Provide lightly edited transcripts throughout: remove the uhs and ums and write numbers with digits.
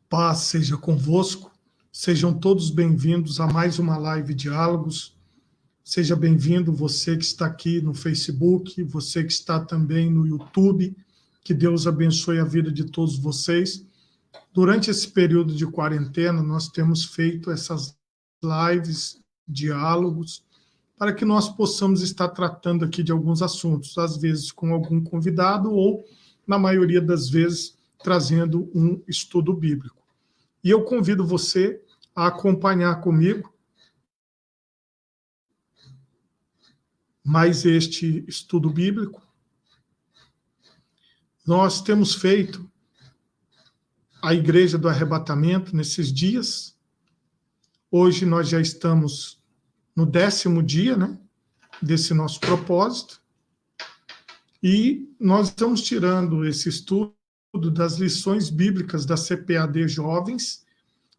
Paz seja convosco, sejam todos bem-vindos a mais uma live Diálogos. Seja bem-vindo você que está aqui no Facebook, você que está também no YouTube. Que Deus abençoe a vida de todos vocês. Durante esse período de quarentena, nós temos feito essas lives, diálogos, para que nós possamos estar tratando aqui de alguns assuntos, às vezes com algum convidado ou, na maioria das vezes, trazendo um estudo bíblico. E eu convido você a acompanhar comigo mais este estudo bíblico. Nós temos feito a Igreja do Arrebatamento nesses dias. Hoje nós já estamos no 10º dia, desse nosso propósito. E nós estamos tirando esse estudo das lições bíblicas da CPAD Jovens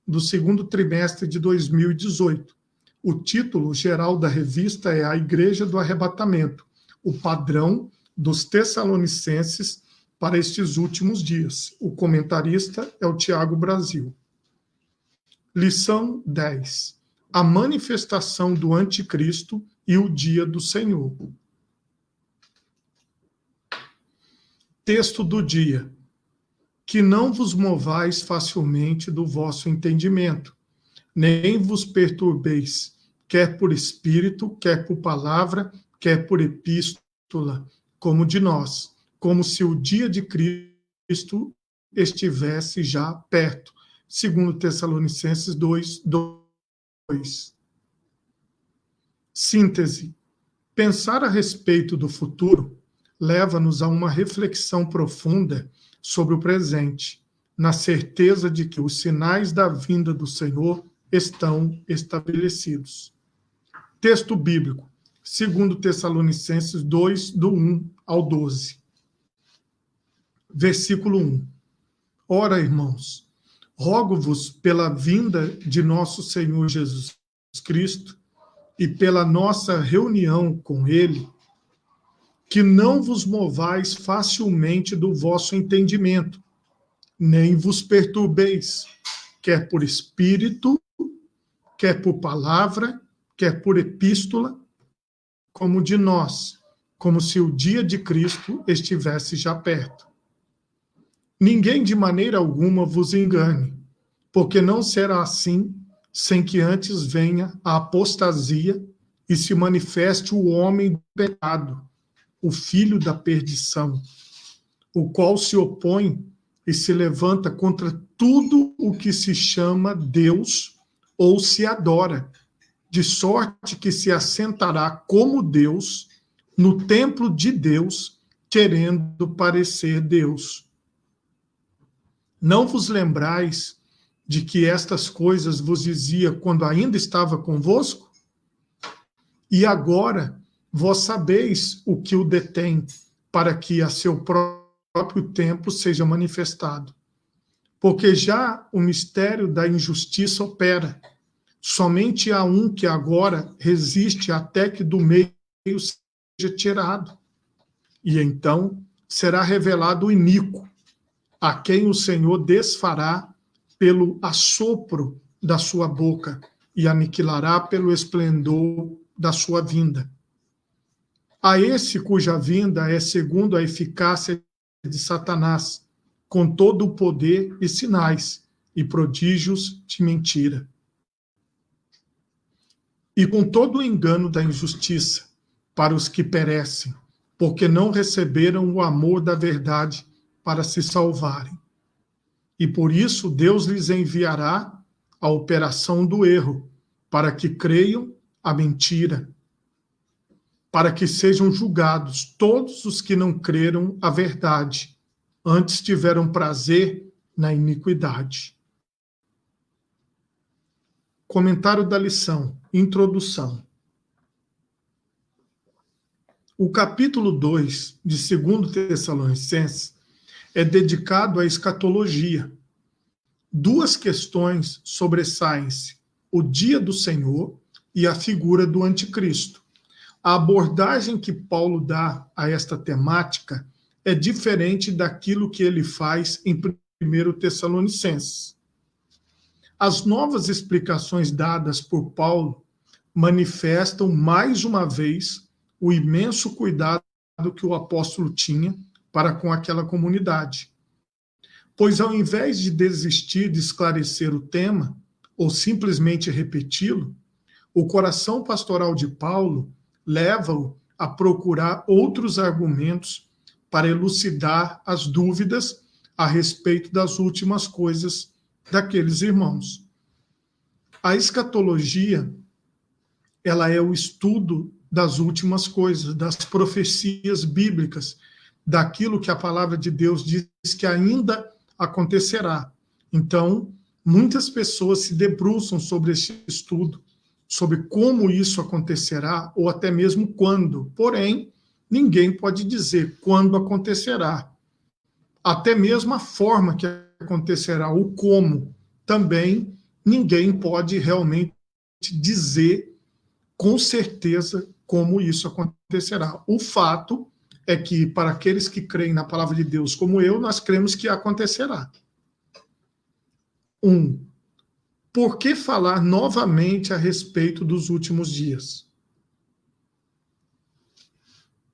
do segundo trimestre de 2018. O título geral da revista é A Igreja do Arrebatamento, o padrão dos Tessalonicenses para estes últimos dias. O comentarista é o Tiago Brasil. Lição 10. A manifestação do anticristo e o dia do Senhor. Texto do dia. Que não vos movais facilmente do vosso entendimento, nem vos perturbeis, quer por espírito, quer por palavra, quer por epístola, como de nós, como se o dia de Cristo estivesse já perto. Segundo Tessalonicenses 2:2. Síntese. Pensar a respeito do futuro leva-nos a uma reflexão profunda sobre o presente, na certeza de que os sinais da vinda do Senhor estão estabelecidos. Texto bíblico, 2 Tessalonicenses 2, do 1 ao 12. Versículo 1. Ora, irmãos, rogo-vos pela vinda de nosso Senhor Jesus Cristo e pela nossa reunião com Ele, que não vos movais facilmente do vosso entendimento, nem vos perturbeis, quer por espírito, quer por palavra, quer por epístola, como de nós, como se o dia de Cristo estivesse já perto. Ninguém de maneira alguma vos engane, porque não será assim, sem que antes venha a apostasia e se manifeste o homem do pecado, o filho da perdição, o qual se opõe e se levanta contra tudo o que se chama Deus ou se adora, de sorte que se assentará como Deus no templo de Deus, querendo parecer Deus. Não vos lembrais de que estas coisas vos dizia quando ainda estava convosco? E agora vós sabeis o que o detém, para que a seu próprio tempo seja manifestado. Porque já o mistério da injustiça opera. Somente há um que agora resiste até que do meio seja tirado. E então será revelado o iníquo, a quem o Senhor desfará pelo assopro da sua boca e aniquilará pelo esplendor da sua vinda. A esse cuja vinda é segundo a eficácia de Satanás, com todo o poder e sinais e prodígios de mentira. E com todo o engano da injustiça para os que perecem, porque não receberam o amor da verdade para se salvarem. E por isso Deus lhes enviará a operação do erro, para que creiam a mentira, para que sejam julgados todos os que não creram a verdade, antes tiveram prazer na iniquidade. Comentário da lição, introdução. O capítulo 2 de 2 Tessalonicenses é dedicado à escatologia. Duas questões sobressaem-se: o dia do Senhor e a figura do anticristo. A abordagem que Paulo dá a esta temática é diferente daquilo que ele faz em 1 Tessalonicenses. As novas explicações dadas por Paulo manifestam mais uma vez o imenso cuidado que o apóstolo tinha para com aquela comunidade. Pois ao invés de desistir de esclarecer o tema, ou simplesmente repeti-lo, o coração pastoral de Paulo leva-o a procurar outros argumentos para elucidar as dúvidas a respeito das últimas coisas daqueles irmãos. A escatologia, ela é o estudo das últimas coisas, das profecias bíblicas, daquilo que a palavra de Deus diz que ainda acontecerá. Então, muitas pessoas se debruçam sobre esse estudo, sobre como isso acontecerá, ou até mesmo quando. Porém, ninguém pode dizer quando acontecerá. Até mesmo a forma que acontecerá, o como, também ninguém pode realmente dizer com certeza como isso acontecerá. O fato é que, para aqueles que creem na palavra de Deus como eu, nós cremos que acontecerá. 1. Por que falar novamente a respeito dos últimos dias?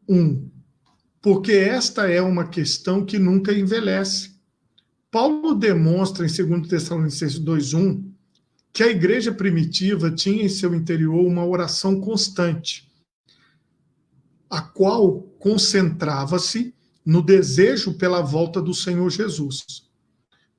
1. Porque esta é uma questão que nunca envelhece. Paulo demonstra em 2 Tessalonicenses 2:1 que a igreja primitiva tinha em seu interior uma oração constante, a qual concentrava-se no desejo pela volta do Senhor Jesus.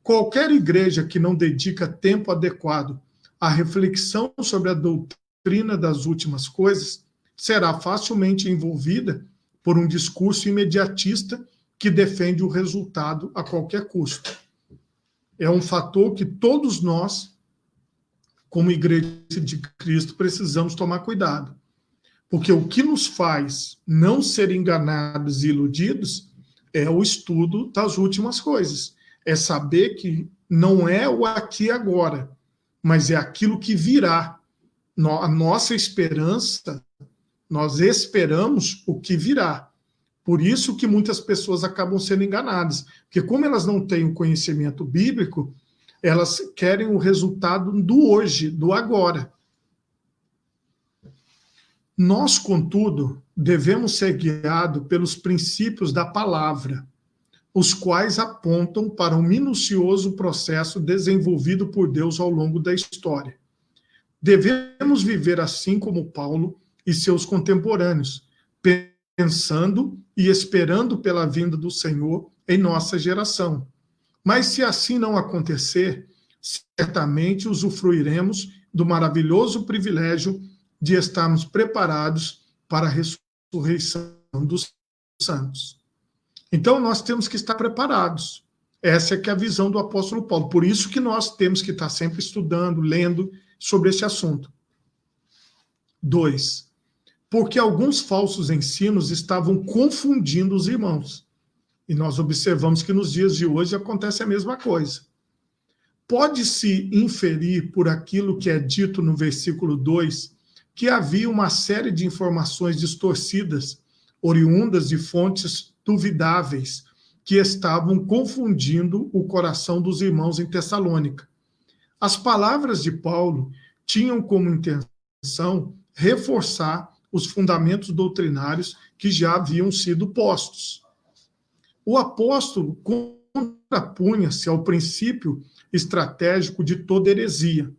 Qualquer igreja que não dedica tempo adequado à reflexão sobre a doutrina das últimas coisas será facilmente envolvida por um discurso imediatista que defende o resultado a qualquer custo. É um fator que todos nós, como igreja de Cristo, precisamos tomar cuidado. Porque o que nos faz não ser enganados e iludidos é o estudo das últimas coisas. É saber que não é o aqui e agora, mas é aquilo que virá. A nossa esperança, nós esperamos o que virá. Por isso que muitas pessoas acabam sendo enganadas. Porque como elas não têm o conhecimento bíblico, elas querem o resultado do hoje, do agora. Nós, contudo, devemos ser guiados pelos princípios da palavra, os quais apontam para um minucioso processo desenvolvido por Deus ao longo da história. Devemos viver assim como Paulo e seus contemporâneos, pensando e esperando pela vinda do Senhor em nossa geração. Mas se assim não acontecer, certamente usufruiremos do maravilhoso privilégio de estarmos preparados para a ressurreição dos santos. Então, nós temos que estar preparados. Essa é que é a visão do apóstolo Paulo. Por isso que nós temos que estar sempre estudando, lendo sobre esse assunto. 2. Porque alguns falsos ensinos estavam confundindo os irmãos. E nós observamos que nos dias de hoje acontece a mesma coisa. Pode-se inferir por aquilo que é dito no versículo 2 que havia uma série de informações distorcidas, oriundas de fontes duvidáveis, que estavam confundindo o coração dos irmãos em Tessalônica. As palavras de Paulo tinham como intenção reforçar os fundamentos doutrinários que já haviam sido postos. O apóstolo contrapunha-se ao princípio estratégico de toda heresia: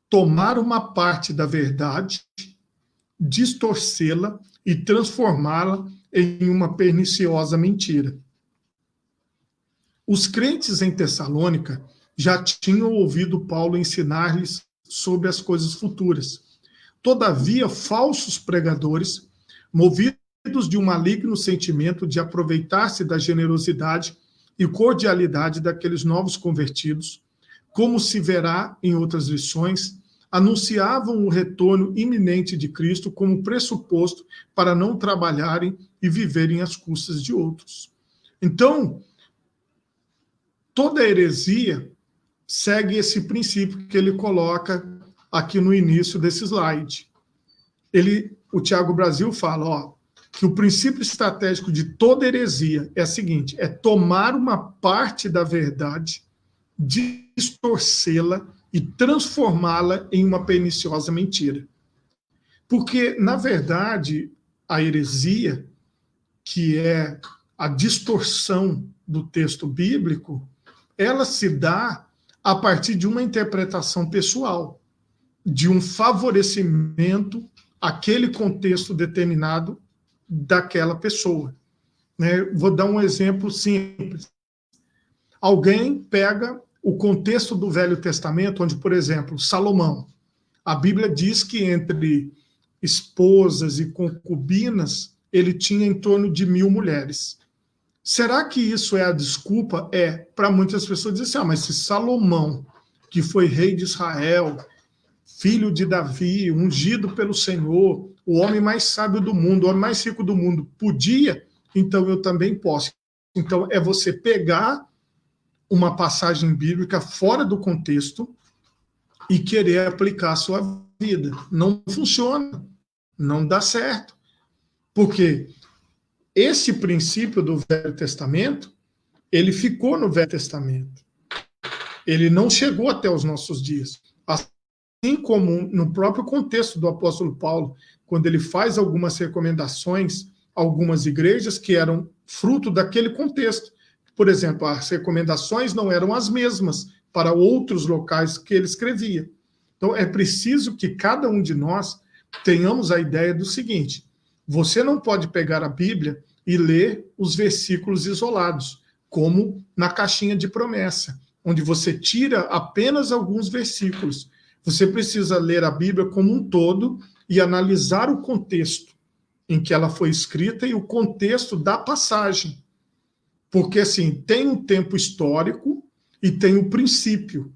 tomar uma parte da verdade, distorcê-la e transformá-la em uma perniciosa mentira. Os crentes em Tessalônica já tinham ouvido Paulo ensinar-lhes sobre as coisas futuras. Todavia, falsos pregadores, movidos de um maligno sentimento de aproveitar-se da generosidade e cordialidade daqueles novos convertidos, como se verá em outras lições, anunciavam o retorno iminente de Cristo como pressuposto para não trabalharem e viverem às custas de outros. Então, toda heresia segue esse princípio que ele coloca aqui no início desse slide. O Tiago Brasil fala, que o princípio estratégico de toda heresia é o seguinte: é tomar uma parte da verdade, distorcê-la e transformá-la em uma perniciosa mentira. Porque, na verdade, a heresia, que é a distorção do texto bíblico, ela se dá a partir de uma interpretação pessoal, de um favorecimento àquele contexto determinado daquela pessoa. Né? Vou dar um exemplo simples. Alguém pega o contexto do Velho Testamento, onde, por exemplo, Salomão, a Bíblia diz que entre esposas e concubinas, ele tinha em torno de 1.000 mulheres. Será que isso é a desculpa? É, para muitas pessoas dizer assim, mas se Salomão, que foi rei de Israel, filho de Davi, ungido pelo Senhor, o homem mais sábio do mundo, o homem mais rico do mundo, podia, então eu também posso. Então é você pegar uma passagem bíblica fora do contexto e querer aplicar a sua vida. Não funciona, não dá certo. Porque esse princípio do Velho Testamento, ele ficou no Velho Testamento. Ele não chegou até os nossos dias. Assim como no próprio contexto do apóstolo Paulo, quando ele faz algumas recomendações a algumas igrejas que eram fruto daquele contexto. Por exemplo, as recomendações não eram as mesmas para outros locais que ele escrevia. Então, é preciso que cada um de nós tenhamos a ideia do seguinte: você não pode pegar a Bíblia e ler os versículos isolados, como na caixinha de promessa, onde você tira apenas alguns versículos. Você precisa ler a Bíblia como um todo e analisar o contexto em que ela foi escrita e o contexto da passagem. Porque, assim, tem um tempo histórico e tem o princípio.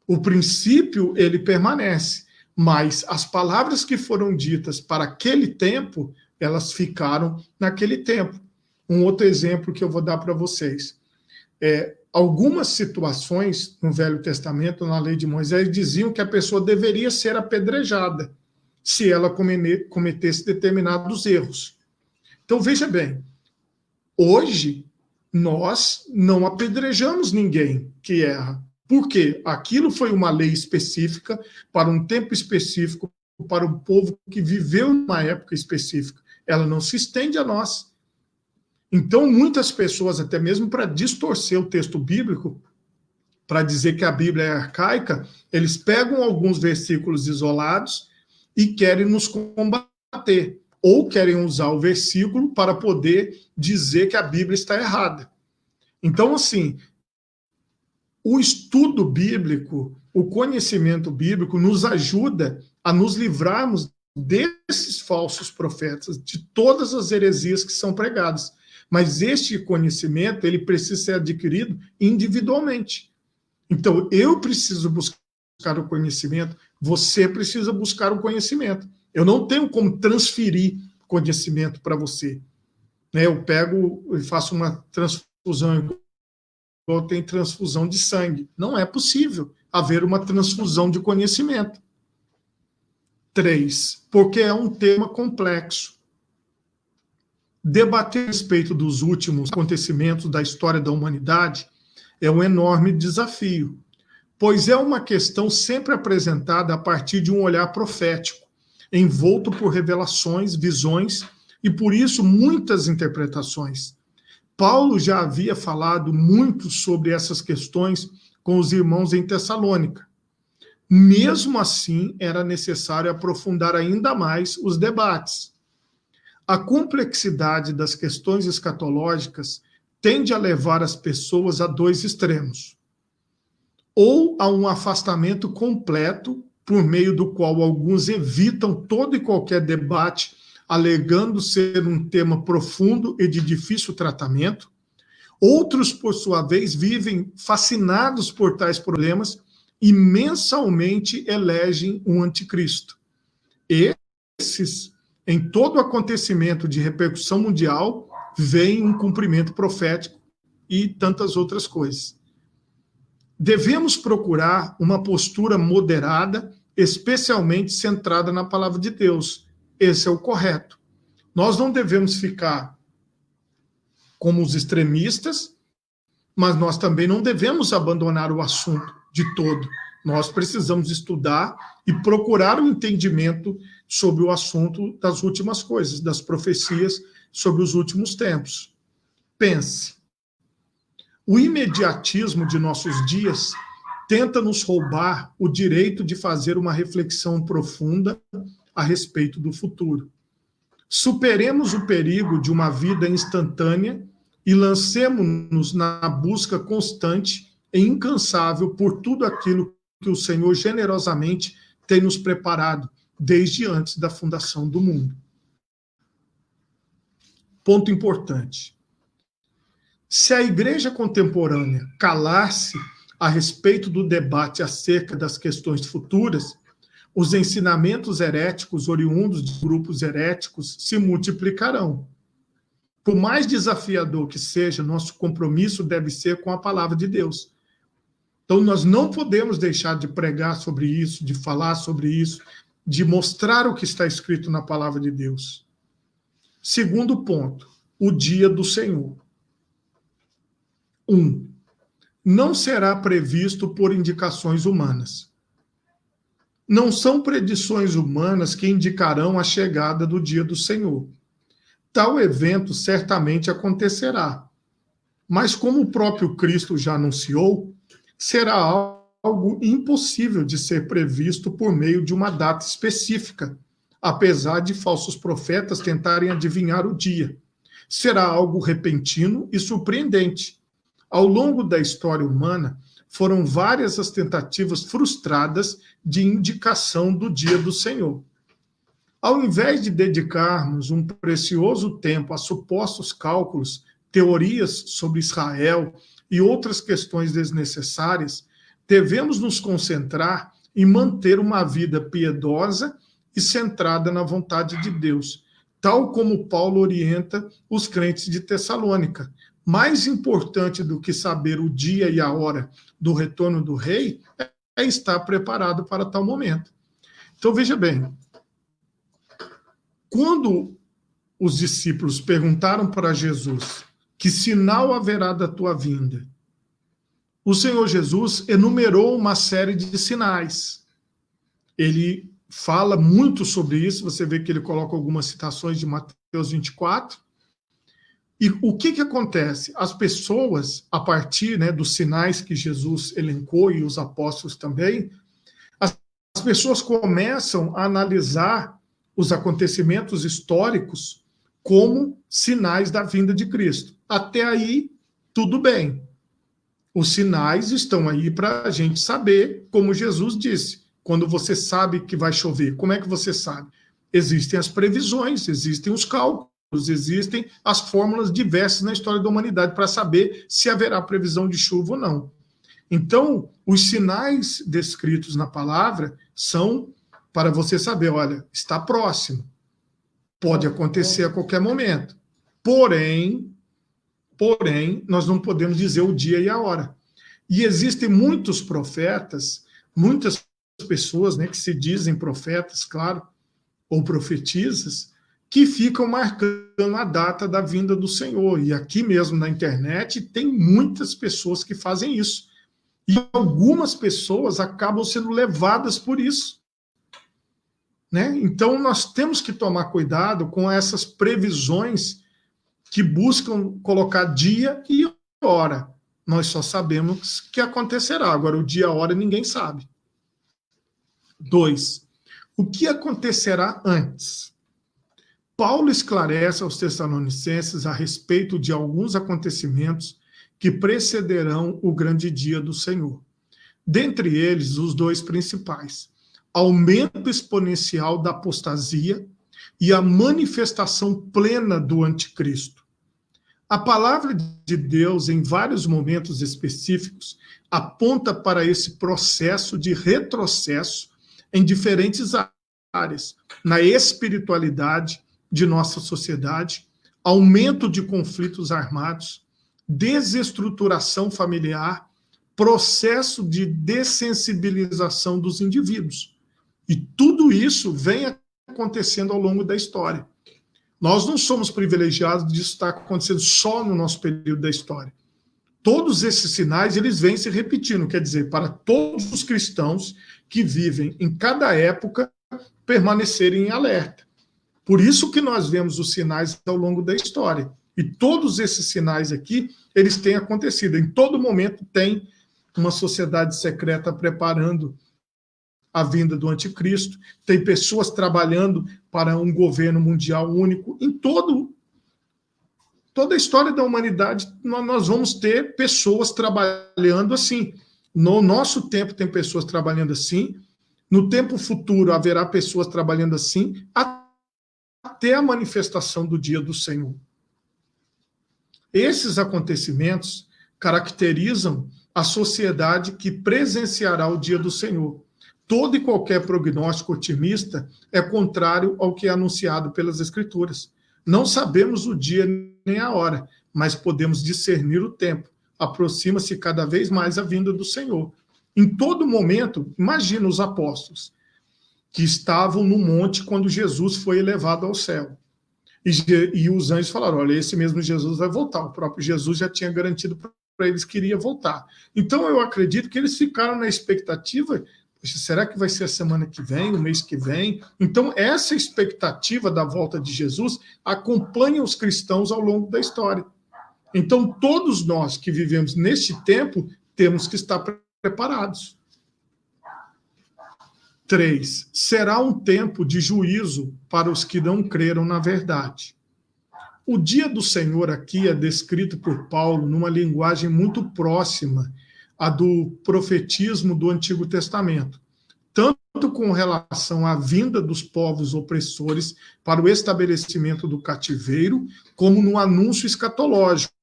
O princípio, ele permanece, mas as palavras que foram ditas para aquele tempo, elas ficaram naquele tempo. Um outro exemplo que eu vou dar para vocês. Algumas situações no Velho Testamento, na lei de Moisés, diziam que a pessoa deveria ser apedrejada se ela cometesse determinados erros. Então, veja bem, hoje nós não apedrejamos ninguém que erra. Por quê? Aquilo foi uma lei específica, para um tempo específico, para um povo que viveu numa época específica. Ela não se estende a nós. Então, muitas pessoas, até mesmo para distorcer o texto bíblico, para dizer que a Bíblia é arcaica, eles pegam alguns versículos isolados e querem nos combater, ou querem usar o versículo para poder dizer que a Bíblia está errada. Então, assim, o estudo bíblico, o conhecimento bíblico nos ajuda a nos livrarmos desses falsos profetas, de todas as heresias que são pregadas. Mas este conhecimento, ele precisa ser adquirido individualmente. Então, eu preciso buscar o conhecimento, você precisa buscar o conhecimento. Eu não tenho como transferir conhecimento para você. Eu pego e faço uma transfusão, igual tem transfusão de sangue. Não é possível haver uma transfusão de conhecimento. 3, porque é um tema complexo. Debater a respeito dos últimos acontecimentos da história da humanidade é um enorme desafio, pois é uma questão sempre apresentada a partir de um olhar profético, envolto por revelações, visões e, por isso, muitas interpretações. Paulo já havia falado muito sobre essas questões com os irmãos em Tessalônica. Mesmo assim, era necessário aprofundar ainda mais os debates. A complexidade das questões escatológicas tende a levar as pessoas a dois extremos: ou a um afastamento completo, por meio do qual alguns evitam todo e qualquer debate, alegando ser um tema profundo e de difícil tratamento. Outros, por sua vez, vivem fascinados por tais problemas e mensalmente elegem um anticristo. Esses, em todo acontecimento de repercussão mundial, vem um cumprimento profético e tantas outras coisas. Devemos procurar uma postura moderada, especialmente centrada na palavra de Deus. Esse é o correto. Nós não devemos ficar como os extremistas, mas nós também não devemos abandonar o assunto de todo. Nós precisamos estudar e procurar um entendimento sobre o assunto das últimas coisas, das profecias sobre os últimos tempos. Pense, o imediatismo de nossos dias tenta nos roubar o direito de fazer uma reflexão profunda a respeito do futuro. Superemos o perigo de uma vida instantânea e lancemo-nos na busca constante e incansável por tudo aquilo que o Senhor generosamente tem nos preparado desde antes da fundação do mundo. Ponto importante. Se a igreja contemporânea calar-se a respeito do debate acerca das questões futuras, os ensinamentos heréticos oriundos de grupos heréticos se multiplicarão. Por mais desafiador que seja, nosso compromisso deve ser com a palavra de Deus. Então, nós não podemos deixar de pregar sobre isso, de falar sobre isso, de mostrar o que está escrito na palavra de Deus. Segundo ponto, o dia do Senhor. 1. Não será previsto por indicações humanas. Não são predições humanas que indicarão a chegada do dia do Senhor. Tal evento certamente acontecerá, mas como o próprio Cristo já anunciou, será algo impossível de ser previsto por meio de uma data específica, apesar de falsos profetas tentarem adivinhar o dia. Será algo repentino e surpreendente. Ao longo da história humana, foram várias as tentativas frustradas de indicação do dia do Senhor. Ao invés de dedicarmos um precioso tempo a supostos cálculos, teorias sobre Israel e outras questões desnecessárias, devemos nos concentrar em manter uma vida piedosa e centrada na vontade de Deus, tal como Paulo orienta os crentes de Tessalônica. Mais importante do que saber o dia e a hora do retorno do rei é estar preparado para tal momento. Então, veja bem, quando os discípulos perguntaram para Jesus que sinal haverá da tua vinda, o Senhor Jesus enumerou uma série de sinais. Ele fala muito sobre isso, você vê que ele coloca algumas citações de Mateus 24. E o que acontece? As pessoas, a partir dos sinais que Jesus elencou, e os apóstolos também, as pessoas começam a analisar os acontecimentos históricos como sinais da vinda de Cristo. Até aí, tudo bem. Os sinais estão aí para a gente saber, como Jesus disse, quando você sabe que vai chover. Como é que você sabe? Existem as previsões, existem os cálculos, existem as fórmulas diversas na história da humanidade para saber se haverá previsão de chuva ou não. Então, os sinais descritos na palavra são para você saber, olha, está próximo, pode acontecer a qualquer momento. Porém, nós não podemos dizer o dia e a hora. E existem muitos profetas, muitas pessoas que se dizem profetas, claro, ou profetisas, que ficam marcando a data da vinda do Senhor. E aqui mesmo na internet tem muitas pessoas que fazem isso. E algumas pessoas acabam sendo levadas por isso. Então, nós temos que tomar cuidado com essas previsões que buscam colocar dia e hora. Nós só sabemos que acontecerá. Agora, o dia e a hora ninguém sabe. 2. O que acontecerá antes? Paulo esclarece aos Tessalonicenses a respeito de alguns acontecimentos que precederão o grande dia do Senhor. Dentre eles, os dois principais: aumento exponencial da apostasia e a manifestação plena do anticristo. A palavra de Deus, em vários momentos específicos, aponta para esse processo de retrocesso em diferentes áreas, na espiritualidade de nossa sociedade, aumento de conflitos armados, desestruturação familiar, processo de dessensibilização dos indivíduos. E tudo isso vem acontecendo ao longo da história. Nós não somos privilegiados disso estar acontecendo só no nosso período da história. todos esses sinais eles vêm se repetindo, quer dizer, para todos os cristãos que vivem em cada época permanecerem em alerta. Por isso que nós vemos os sinais ao longo da história. E todos esses sinais aqui, eles têm acontecido. Em todo momento tem uma sociedade secreta preparando a vinda do anticristo, tem pessoas trabalhando para um governo mundial único. Em toda a história da humanidade, nós vamos ter pessoas trabalhando assim. No nosso tempo tem pessoas trabalhando assim, no tempo futuro haverá pessoas trabalhando assim, até a manifestação do dia do Senhor. Esses acontecimentos caracterizam a sociedade que presenciará o dia do Senhor. Todo e qualquer prognóstico otimista é contrário ao que é anunciado pelas Escrituras. Não sabemos o dia nem a hora, mas podemos discernir o tempo. Aproxima-se cada vez mais a vinda do Senhor. Em todo momento, imagina os apóstolos que estavam no monte quando Jesus foi elevado ao céu. E os anjos falaram, olha, esse mesmo Jesus vai voltar. O próprio Jesus já tinha garantido para eles que iria voltar. Então, eu acredito que eles ficaram na expectativa, será que vai ser a semana que vem, o mês que vem? Então, essa expectativa da volta de Jesus acompanha os cristãos ao longo da história. Então, todos nós que vivemos neste tempo, temos que estar preparados. 3. Será um tempo de juízo para os que não creram na verdade. O dia do Senhor aqui é descrito por Paulo numa linguagem muito próxima à do profetismo do Antigo Testamento, tanto com relação à vinda dos povos opressores para o estabelecimento do cativeiro, como no anúncio escatológico.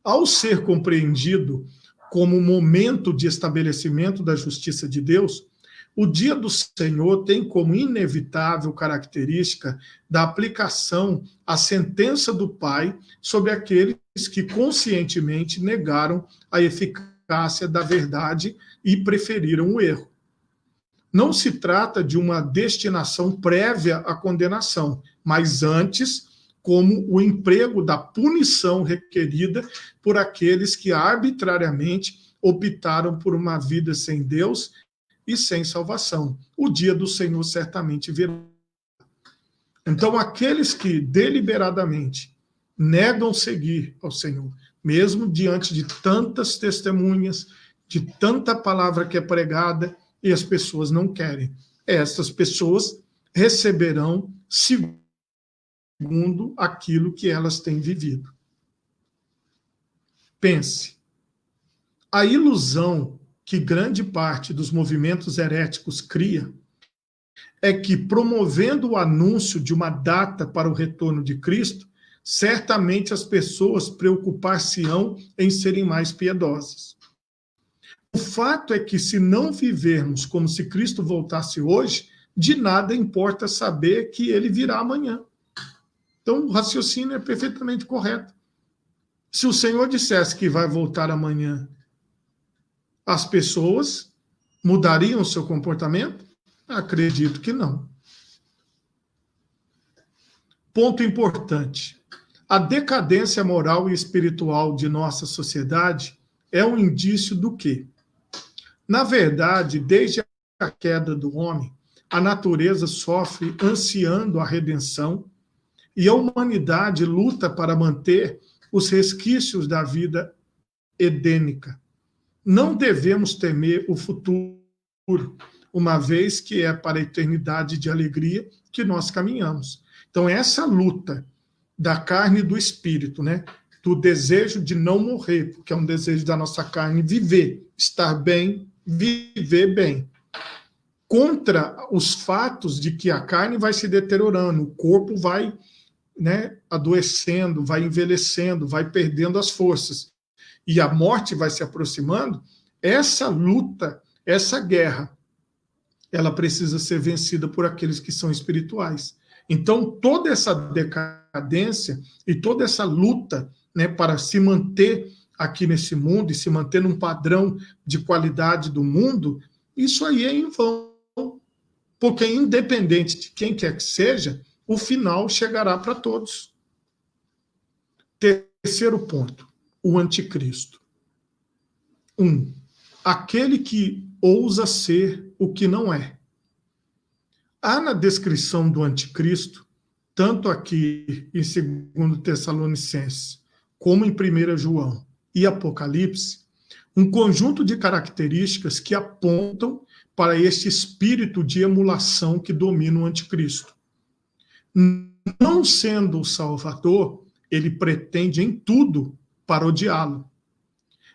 Ao ser compreendido como momento de estabelecimento da justiça de Deus, o dia do Senhor tem como inevitável característica da aplicação à sentença do Pai sobre aqueles que conscientemente negaram a eficácia da verdade e preferiram o erro. Não se trata de uma destinação prévia à condenação, mas antes como o emprego da punição requerida por aqueles que arbitrariamente optaram por uma vida sem Deus e sem salvação. O dia do Senhor certamente virá. Então, aqueles que deliberadamente negam seguir ao Senhor, mesmo diante de tantas testemunhas, de tanta palavra que é pregada, e as pessoas não querem, essas pessoas receberão segundo aquilo que elas têm vivido. Pense, a ilusão que grande parte dos movimentos heréticos cria é que, promovendo o anúncio de uma data para o retorno de Cristo, certamente as pessoas preocupar-se-ão em serem mais piedosas. O fato é que, se não vivermos como se Cristo voltasse hoje, de nada importa saber que ele virá amanhã. Então, o raciocínio é perfeitamente correto. Se o Senhor dissesse que vai voltar amanhã, as pessoas mudariam o seu comportamento? Acredito que não. Ponto importante. A decadência moral e espiritual de nossa sociedade é um indício do quê? Na verdade, desde a queda do homem, a natureza sofre ansiando a redenção e a humanidade luta para manter os resquícios da vida edênica. Não devemos temer o futuro, uma vez que é para a eternidade de alegria que nós caminhamos. Então, essa luta da carne e do espírito, né? Do desejo de não morrer, porque é um desejo da nossa carne viver, estar bem, viver bem, contra os fatos de que a carne vai se deteriorando, o corpo vai, né, adoecendo, vai envelhecendo, vai perdendo as forças, e a morte vai se aproximando. Essa luta, essa guerra, ela precisa ser vencida por aqueles que são espirituais. Então, toda essa decadência e toda essa luta, né, para se manter aqui nesse mundo e se manter num padrão de qualidade do mundo, isso aí é em vão. Porque, independente de quem quer que seja, o final chegará para todos. Terceiro ponto. o anticristo? Aquele que ousa ser o que não é. Há na descrição do anticristo, tanto aqui em 2 Tessalonicenses, como em 1 João e Apocalipse, um conjunto de características que apontam para este espírito de emulação que domina o anticristo. Não sendo o Salvador, ele pretende em tudo parodiá-lo.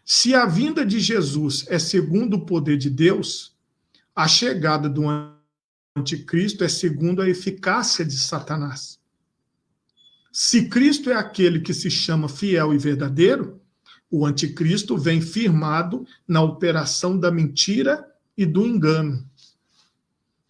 Se a vinda de Jesus é segundo o poder de Deus, a chegada do anticristo é segundo a eficácia de Satanás. Se Cristo é aquele que se chama fiel e verdadeiro, o anticristo vem firmado na operação da mentira e do engano.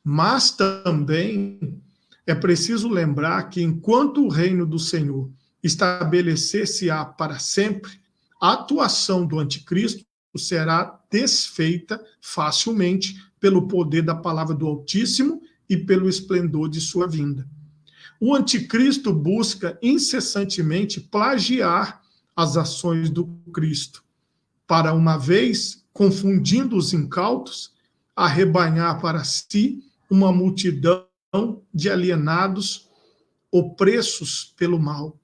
Mas também é preciso lembrar que enquanto o reino do Senhor estabelecer-se-á para sempre, a atuação do anticristo será desfeita facilmente pelo poder da palavra do Altíssimo e pelo esplendor de sua vinda. O anticristo busca incessantemente plagiar as ações do Cristo, para uma vez, confundindo os incautos, arrebanhar para si uma multidão de alienados opressos pelo mal.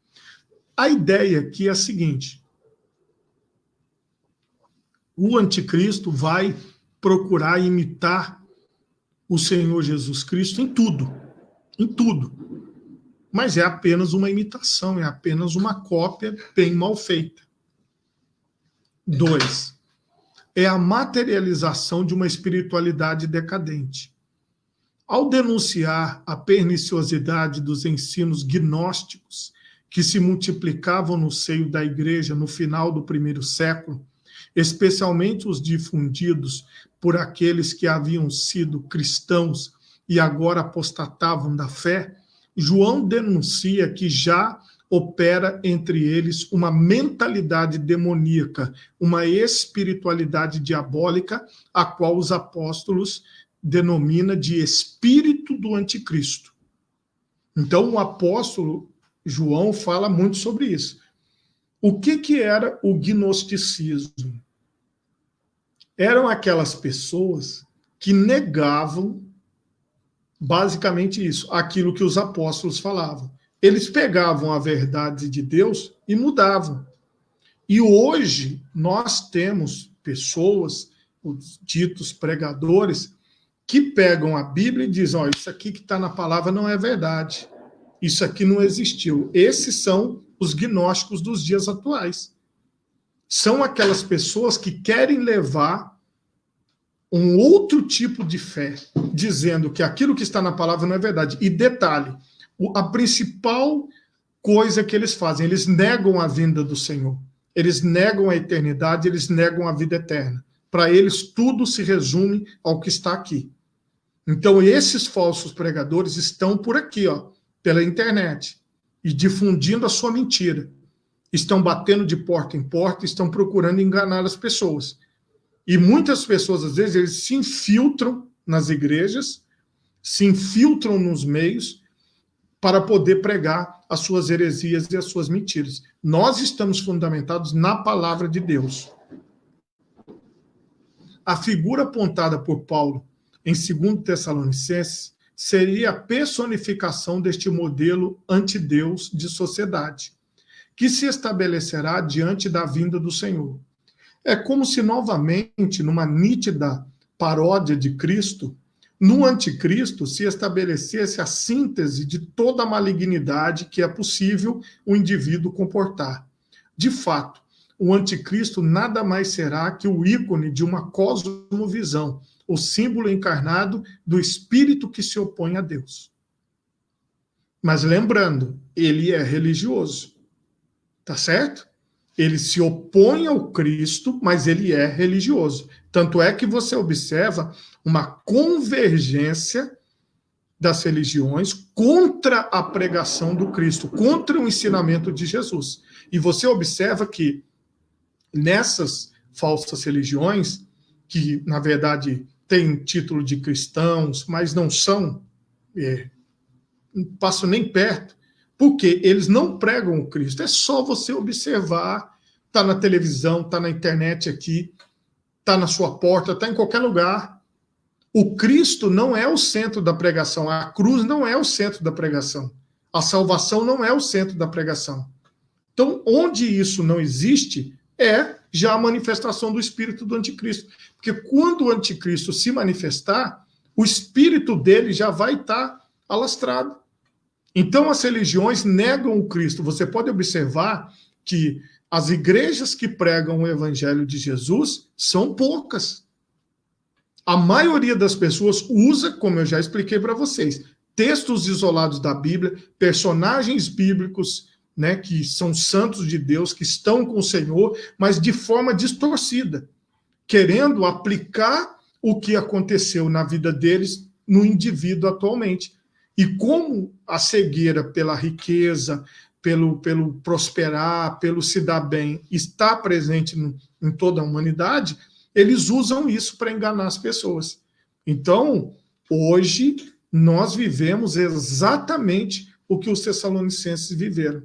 A ideia aqui é a seguinte: o anticristo vai procurar imitar o Senhor Jesus Cristo em tudo, mas é apenas uma imitação, é apenas uma cópia bem mal feita. 2, é a materialização de uma espiritualidade decadente. Ao denunciar a perniciosidade dos ensinos gnósticos que se multiplicavam no seio da igreja no final do primeiro século, especialmente os difundidos por aqueles que haviam sido cristãos e agora apostatavam da fé, João denuncia que já opera entre eles uma mentalidade demoníaca, uma espiritualidade diabólica, a qual os apóstolos denomina de espírito do anticristo. Então, o apóstolo João fala muito sobre isso. O que era o gnosticismo? Eram aquelas pessoas que negavam basicamente isso, aquilo que os apóstolos falavam. Eles pegavam a verdade de Deus e mudavam. E hoje nós temos pessoas, os ditos pregadores, que pegam a Bíblia e dizem: ó, isso aqui que está na palavra não é verdade. Isso aqui não existiu. Esses são os gnósticos dos dias atuais. São aquelas pessoas que querem levar um outro tipo de fé, dizendo que aquilo que está na palavra não é verdade. E detalhe, a principal coisa que eles fazem, eles negam a vinda do Senhor. Eles negam a eternidade, eles negam a vida eterna. Para eles, tudo se resume ao que está aqui. Então, esses falsos pregadores estão por aqui, ó, pela internet, e difundindo a sua mentira. Estão batendo de porta em porta, estão procurando enganar as pessoas. E muitas pessoas, às vezes, eles se infiltram nas igrejas, se infiltram nos meios para poder pregar as suas heresias e as suas mentiras. Nós estamos fundamentados na palavra de Deus. A figura apontada por Paulo em 2 Tessalonicenses seria a personificação deste modelo antideus de sociedade, que se estabelecerá diante da vinda do Senhor. É como se novamente, numa nítida paródia de Cristo, no anticristo se estabelecesse a síntese de toda a malignidade que é possível o indivíduo comportar. De fato, o anticristo nada mais será que o ícone de uma cosmovisão, o símbolo encarnado do espírito que se opõe a Deus. Mas lembrando, ele é religioso, tá certo? Ele se opõe ao Cristo, mas ele é religioso. Tanto é que você observa uma convergência das religiões contra a pregação do Cristo, contra o ensinamento de Jesus. E você observa que nessas falsas religiões, que na verdade têm título de cristãos, mas não são, não passam nem perto, porque eles não pregam o Cristo. É só você observar está na televisão, está na internet aqui, está na sua porta, está em qualquer lugar. O Cristo não é o centro da pregação, a cruz não é o centro da pregação, a salvação não é o centro da pregação. Então, onde isso não existe, é já a manifestação do espírito do anticristo. Porque quando o anticristo se manifestar, o espírito dele já vai estar alastrado. Então, as religiões negam o Cristo. Você pode observar que as igrejas que pregam o evangelho de Jesus são poucas. A maioria das pessoas usa, como eu já expliquei para vocês, textos isolados da Bíblia, personagens bíblicos, né, que são santos de Deus, que estão com o Senhor, mas de forma distorcida, querendo aplicar o que aconteceu na vida deles no indivíduo atualmente. E como a cegueira pela riqueza, pelo prosperar, pelo se dar bem, está presente em toda a humanidade, eles usam isso para enganar as pessoas. Então, hoje, nós vivemos exatamente o que os tessalonicenses viveram.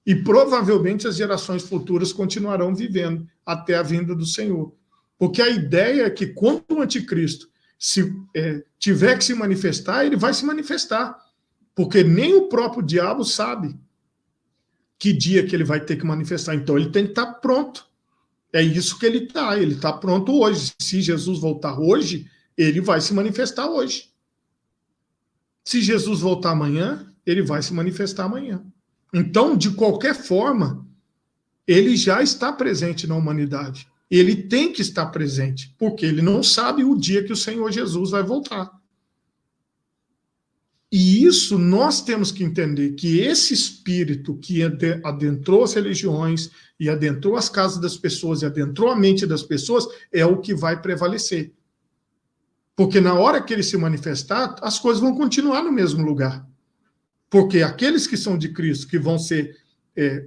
E provavelmente as gerações futuras continuarão vivendo até a vinda do Senhor. Porque a ideia é que quando o anticristo tiver que se manifestar, ele vai se manifestar. Porque nem o próprio diabo sabe que dia que ele vai ter que manifestar. Então ele tem que estar pronto. É isso que ele está pronto hoje. Se Jesus voltar hoje, ele vai se manifestar hoje. Se Jesus voltar amanhã, ele vai se manifestar amanhã. Então, de qualquer forma, ele já está presente na humanidade. Ele tem que estar presente, porque ele não sabe o dia que o Senhor Jesus vai voltar. E isso nós temos que entender, que esse espírito que adentrou as religiões e adentrou as casas das pessoas e adentrou a mente das pessoas é o que vai prevalecer. Porque na hora que ele se manifestar, as coisas vão continuar no mesmo lugar. Porque aqueles que são de Cristo, que vão ser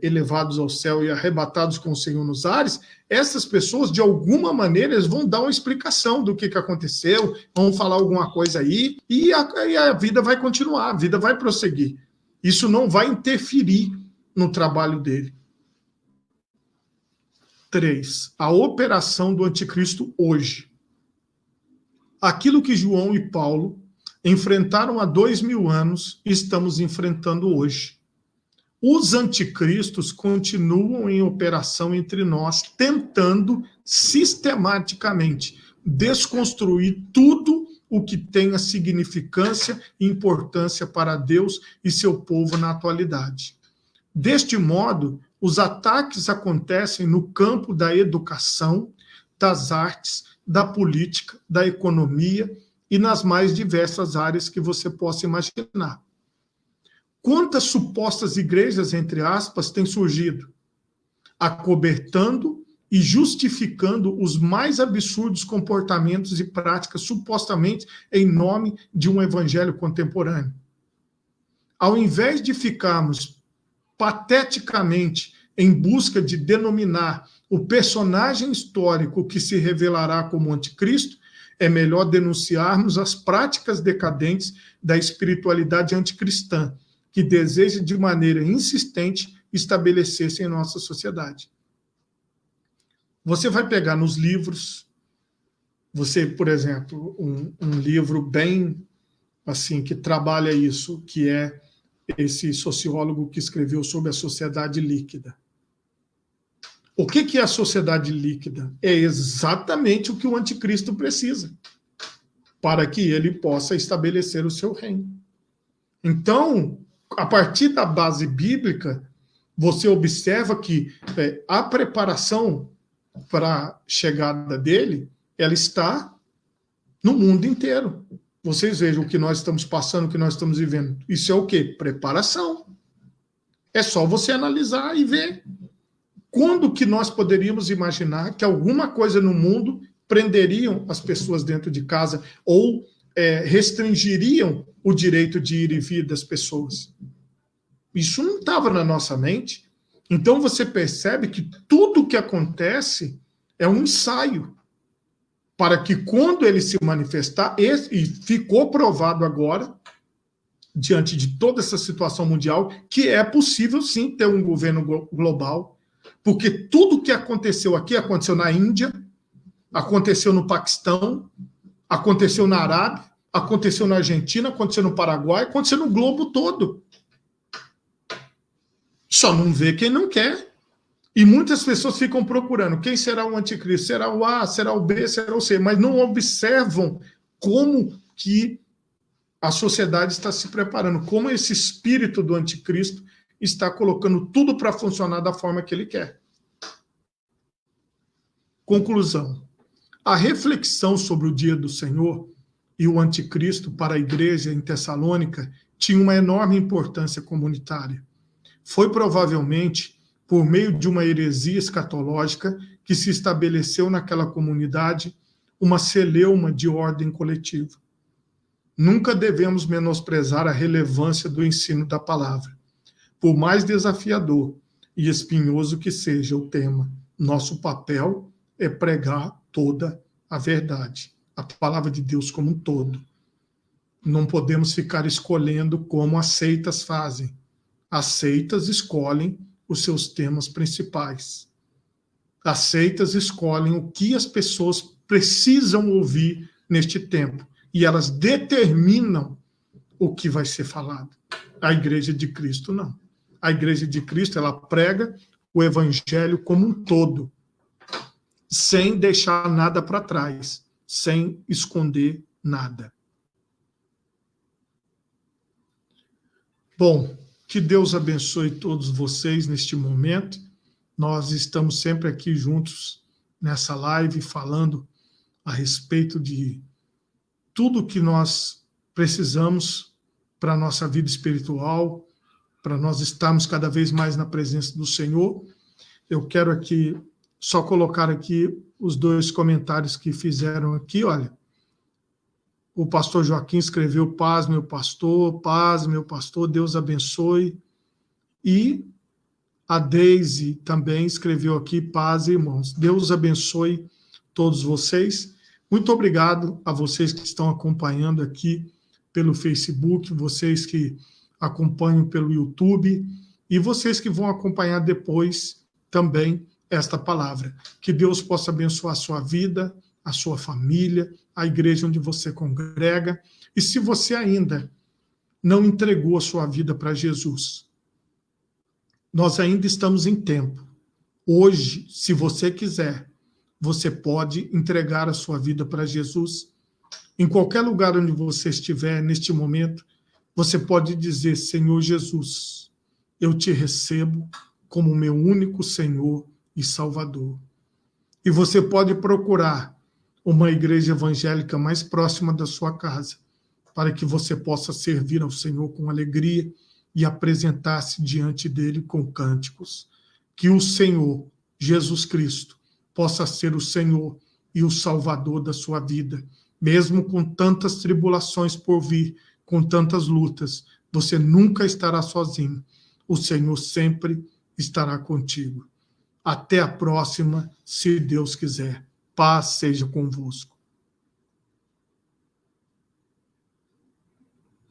elevados ao céu e arrebatados com o Senhor nos ares, essas pessoas, de alguma maneira, eles vão dar uma explicação do que aconteceu, vão falar alguma coisa aí, e a vida vai continuar, a vida vai prosseguir. Isso não vai interferir no trabalho dele. 3. A operação do anticristo hoje. Aquilo que João e Paulo enfrentaram há 2000 anos, estamos enfrentando hoje. Os anticristos continuam em operação entre nós, tentando sistematicamente desconstruir tudo o que tenha significância e importância para Deus e seu povo na atualidade. Deste modo, os ataques acontecem no campo da educação, das artes, da política, da economia e nas mais diversas áreas que você possa imaginar. Quantas supostas igrejas, entre aspas, têm surgido, acobertando e justificando os mais absurdos comportamentos e práticas, supostamente em nome de um evangelho contemporâneo. Ao invés de ficarmos pateticamente em busca de denominar o personagem histórico que se revelará como anticristo, é melhor denunciarmos as práticas decadentes da espiritualidade anticristã, que deseja de maneira insistente estabelecer-se em nossa sociedade. Você vai pegar nos livros, você, por exemplo, um livro bem assim que trabalha isso, que é esse sociólogo que escreveu sobre a sociedade líquida. O que é a sociedade líquida? É exatamente o que o anticristo precisa para que ele possa estabelecer o seu reino. Então, a partir da base bíblica, você observa que a preparação para a chegada dele, ela está no mundo inteiro. Vocês vejam o que nós estamos passando, o que nós estamos vivendo. Isso é o quê? Preparação. É só você analisar e ver. Quando que nós poderíamos imaginar que alguma coisa no mundo prenderiam as pessoas dentro de casa ou restringiriam o direito de ir e vir das pessoas? Isso não estava na nossa mente. Então você percebe que tudo que acontece é um ensaio para que quando ele se manifestar, e ficou provado agora, diante de toda essa situação mundial, que é possível sim ter um governo global, Porque tudo que aconteceu aqui aconteceu na Índia, aconteceu no Paquistão, aconteceu na Arábia, aconteceu na Argentina, aconteceu no Paraguai, aconteceu no globo todo. Só não vê quem não quer. E muitas pessoas ficam procurando quem será o anticristo, será o A, será o B, será o C, mas não observam como que a sociedade está se preparando, como esse espírito do anticristo está colocando tudo para funcionar da forma que ele quer. Conclusão. A reflexão sobre o dia do Senhor e o anticristo para a igreja em Tessalônica tinha uma enorme importância comunitária. Foi provavelmente por meio de uma heresia escatológica que se estabeleceu naquela comunidade uma celeuma de ordem coletiva. Nunca devemos menosprezar a relevância do ensino da palavra. Por mais desafiador e espinhoso que seja o tema, nosso papel é pregar toda a verdade, a palavra de Deus como um todo. Não podemos ficar escolhendo como as seitas fazem. As seitas escolhem os seus temas principais. As seitas escolhem o que as pessoas precisam ouvir neste tempo. E elas determinam o que vai ser falado. A Igreja de Cristo, não. A Igreja de Cristo, ela prega o Evangelho como um todo, sem deixar nada para trás, sem esconder nada. Bom, que Deus abençoe todos vocês neste momento. Nós estamos sempre aqui juntos nessa live falando a respeito de tudo que nós precisamos para a nossa vida espiritual, para nós estarmos cada vez mais na presença do Senhor. Eu quero aqui só colocar aqui os dois comentários que fizeram aqui, olha. O pastor Joaquim escreveu: paz, meu pastor, Deus abençoe. E a Deise também escreveu aqui: paz, irmãos. Deus abençoe todos vocês. Muito obrigado a vocês que estão acompanhando aqui pelo Facebook, vocês que acompanham pelo YouTube e vocês que vão acompanhar depois também esta palavra. Que Deus possa abençoar a sua vida, a sua família, a igreja onde você congrega. E se você ainda não entregou a sua vida para Jesus, nós ainda estamos em tempo. Hoje, se você quiser, você pode entregar a sua vida para Jesus. Em qualquer lugar onde você estiver neste momento, você pode dizer: Senhor Jesus, eu te recebo como meu único Senhor e Salvador. E você pode procurar uma igreja evangélica mais próxima da sua casa, para que você possa servir ao Senhor com alegria e apresentar-se diante dele com cânticos. Que o Senhor, Jesus Cristo, possa ser o Senhor e o Salvador da sua vida. Mesmo com tantas tribulações por vir, com tantas lutas, você nunca estará sozinho. O Senhor sempre estará contigo. Até a próxima, se Deus quiser. Paz seja convosco.